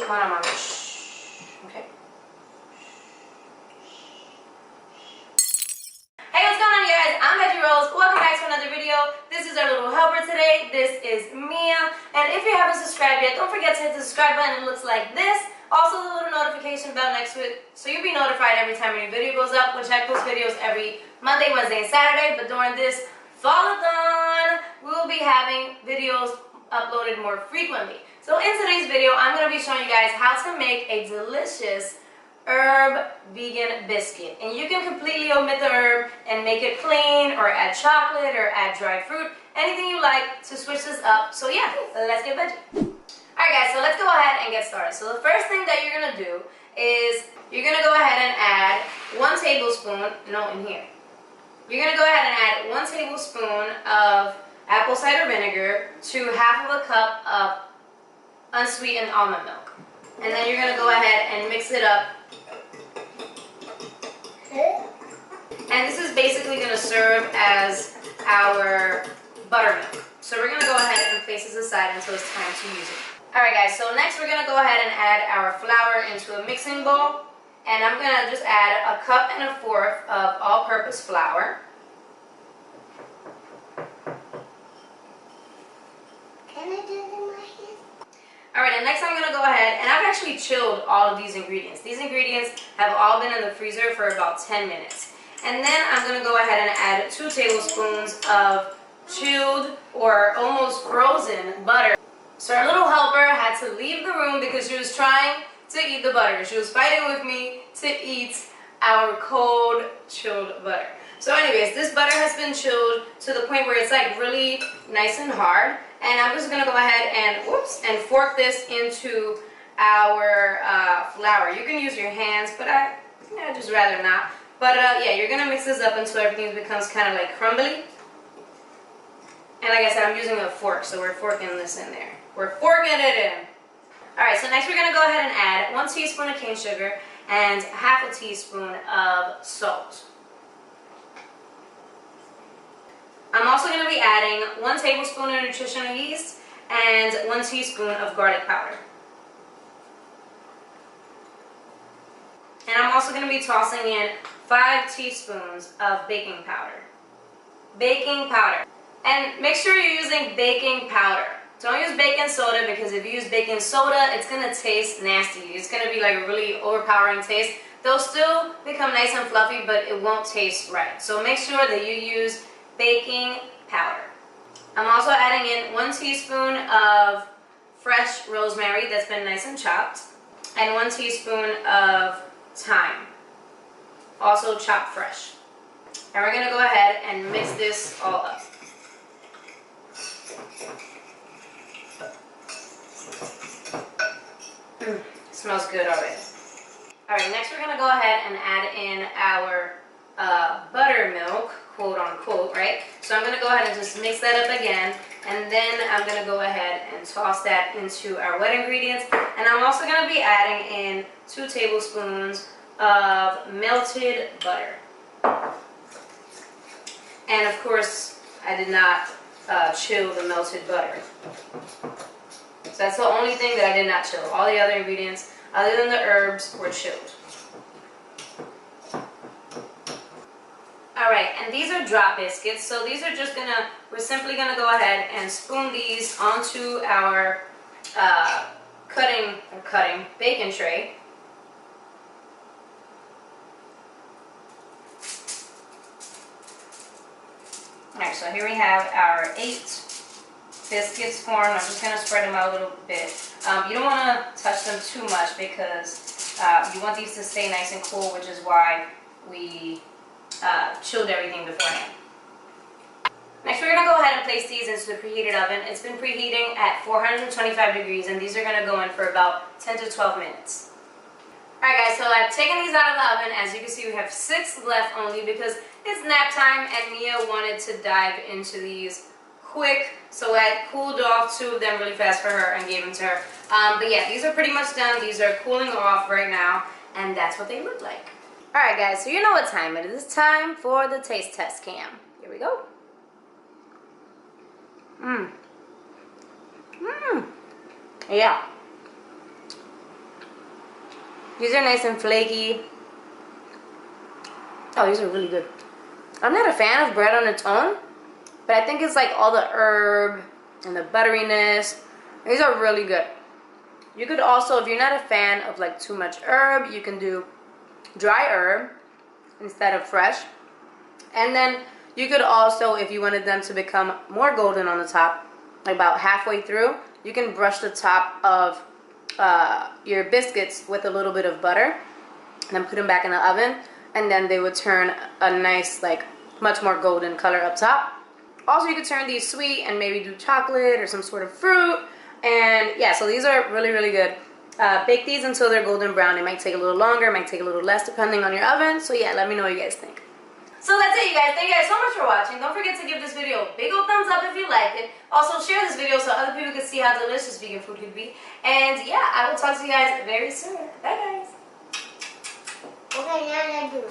Come on, Mama. Shh. Okay. Hey, what's going on, you guys? I'm Veggie. Welcome back to another video. This is our little helper today. This is Mia. And if you haven't subscribed yet, don't forget to hit the subscribe button. It looks like this. Also, the little notification bell next to it, so you'll be notified every time a new video goes up, which I post videos every Monday, Wednesday, and Saturday. But during this fall-a-thon, we will be having videos uploaded more frequently. So in today's video, I'm going to be showing you guys how to make a delicious herb vegan biscuit. And you can completely omit the herb and make it plain, or add chocolate, or add dried fruit, anything you like to switch this up. So yeah, let's get veggie. Alright guys, so let's go ahead and get started. So the first thing that you're going to do is you're going to go ahead and add 1 tablespoon, in here. You're going to go ahead and add 1 tablespoon of apple cider vinegar to half of a cup of unsweetened almond milk. And then you're going to go ahead and mix it up. And this is basically going to serve as our buttermilk. So we're going to go ahead and place this aside until it's time to use it. Alright guys, so next we're going to go ahead and add our flour into a mixing bowl. And I'm going to just add 1 1/4 cups of all-purpose flour. Can I do it in my hand? Alright, and next I'm going to go ahead, and I've actually chilled all of these ingredients. These ingredients have all been in the freezer for about 10 minutes. And then I'm going to go ahead and add 2 tablespoons of chilled or almost frozen butter. So our little helper had to leave the room because she was trying to eat the butter. She was fighting with me to eat our cold chilled butter. So anyways, this butter has been chilled to the point where it's like really nice and hard. And I'm just going to go ahead and fork this into our flour. You can use your hands, but I just rather not. But yeah, you're going to mix this up until everything becomes kind of like crumbly. And like I said, I'm using a fork, so we're forking this in there. We're forking it in. Alright, so next we're going to go ahead and add 1 teaspoon of cane sugar and half a teaspoon of salt. I'm also going to be adding 1 tablespoon of nutritional yeast and 1 teaspoon of garlic powder. And I'm also going to be tossing in 5 teaspoons of baking powder. Baking powder. And make sure you're using baking powder. Don't use baking soda, because if you use baking soda, it's going to taste nasty. It's going to be like a really overpowering taste. They'll still become nice and fluffy, but it won't taste right. So make sure that you use baking powder. I'm also adding in 1 teaspoon of fresh rosemary that's been nice and chopped, and 1 teaspoon of thyme, also chopped fresh. And we're going to go ahead and mix this all up. Smells good already. Alright, next we're going to go ahead and add in our buttermilk, quote unquote, right? So I'm going to go ahead and just mix that up again, and then I'm going to go ahead and toss that into our wet ingredients. And I'm also going to be adding in 2 tablespoons of melted butter. And of course, I did not chill the melted butter. So that's the only thing that I did not chill. All the other ingredients, other than the herbs, were chilled. Alright, and these are drop biscuits. So these are just we're simply gonna go ahead and spoon these onto our baking tray. Alright, so here we have our 8 biscuits formed. I'm just going to spread them out a little bit. You don't want to touch them too much, because you want these to stay nice and cool, which is why we chilled everything beforehand. Next, we're going to go ahead and place these into the preheated oven. It's been preheating at 425 degrees, and these are going to go in for about 10 to 12 minutes. Alright guys, so I've taken these out of the oven. As you can see, we have 6 left only because it's nap time, and Mia wanted to dive into these quick, so I cooled off 2 of them really fast for her and gave them to her. But yeah, these are pretty much done. These are cooling off right now, and that's what they look like. Alright guys, so you know what time it is. It's time for the taste test cam. Here we go. Yeah. These are nice and flaky. Oh, these are really good. I'm not a fan of bread on its own, but I think it's like all the herb and the butteriness. These are really good. You could also, if you're not a fan of like too much herb, you can do dry herb instead of fresh. And then you could also, if you wanted them to become more golden on the top, like about halfway through, you can brush the top of your biscuits with a little bit of butter and then put them back in the oven, and then they would turn a nice, like much more golden color up top. Also, you could turn these sweet and maybe do chocolate or some sort of fruit. And yeah, so these are really, really good. Bake these until they're golden brown. It might take a little longer, it might take a little less depending on your oven. So yeah, let me know what you guys think. So that's it, you guys. Thank you guys so much for watching. Don't forget to give this video a big old thumbs up if you liked it. Also, share this video so other people can see how delicious vegan food can be. And yeah, I will talk to you guys very soon. Bye, guys. Okay, now I do it.